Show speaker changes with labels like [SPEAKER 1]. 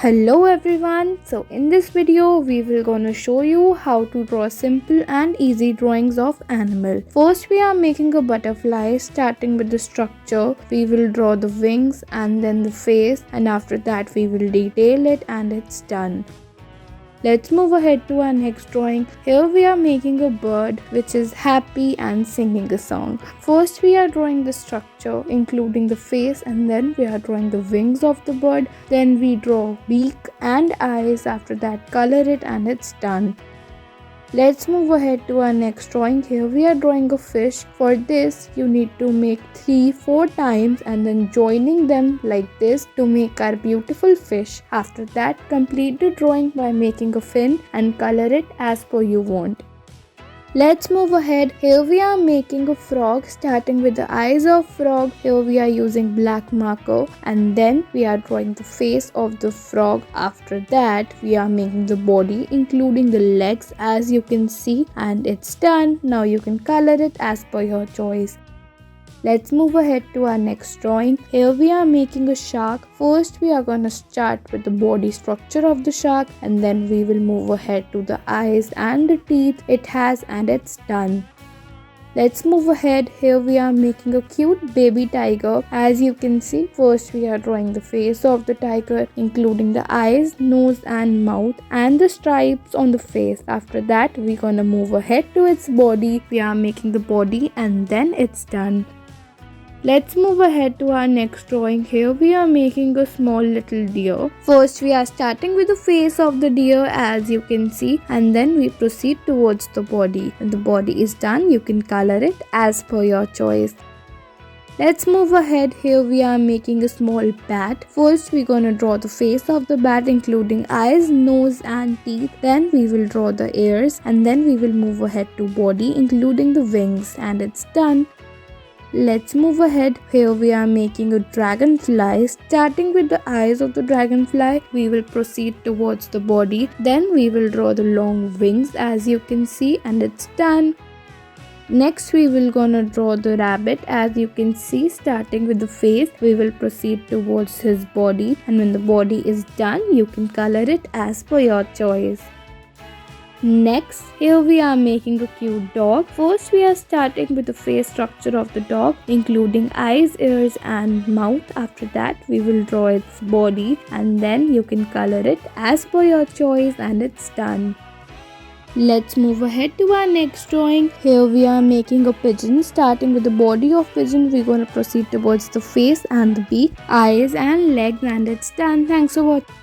[SPEAKER 1] Hello everyone, so in this video we will gonna show you how to draw simple and easy drawings of animal. First we are making a butterfly. Starting with the structure, we will draw the wings and then the face, and after that we will detail it and it's done. Let's move ahead to our next drawing. Here we are making a bird which is happy and singing a song. First we are drawing the structure including the face, and then we are drawing the wings of the bird. Then we draw beak and eyes. After that color it and it's done. Let's move ahead to our next drawing. Here we are drawing a fish. For this you need to make 3-4 times and then joining them like this to make our beautiful fish. After that complete the drawing by making a fin and color it as per you want. Let's move ahead. Here we are making a frog. Starting with the eyes of frog, here we are using black marker and then we are drawing the face of the frog. After that we are making the body including the legs as you can see, and it's done. Now you can color it as per your choice. Let's move ahead to our next drawing. Here we are making a shark. First we are gonna start with the body structure of the shark and then we will move ahead to the eyes and the teeth it has, and it's done. Let's move ahead. Here we are making a cute baby tiger. As you can see, first we are drawing the face of the tiger including the eyes, nose and mouth and the stripes on the face. After that we're gonna move ahead to its body. We are making the body and then it's done. Let's move ahead to our next drawing. Here we are making a small little deer. First we are starting with the face of the deer as you can see, and then we proceed towards the body. When the body is done, you can color it as per your choice. Let's move ahead. Here we are making a small bat. First we're gonna draw the face of the bat including eyes, nose and teeth. Then we will draw the ears and then we will move ahead to body including the wings, and it's done. Let's move ahead. Here we are making a dragonfly. Starting with the eyes of the dragonfly, we will proceed towards the body. Then we will draw the long wings as you can see, and it's done. Next we will gonna draw the rabbit. As you can see, starting with the face, we will proceed towards his body, and when the body is done, you can color it as per your choice. Next, here we are making a cute dog. First we are starting with the face structure of the dog including eyes, ears and mouth. After that we will draw its body and then you can color it as per your choice, and it's done. Let's move ahead to our next drawing. Here we are making a pigeon. Starting with the body of pigeon, we're going to proceed towards the face and the beak, eyes and legs, and it's done. Thanks for watching.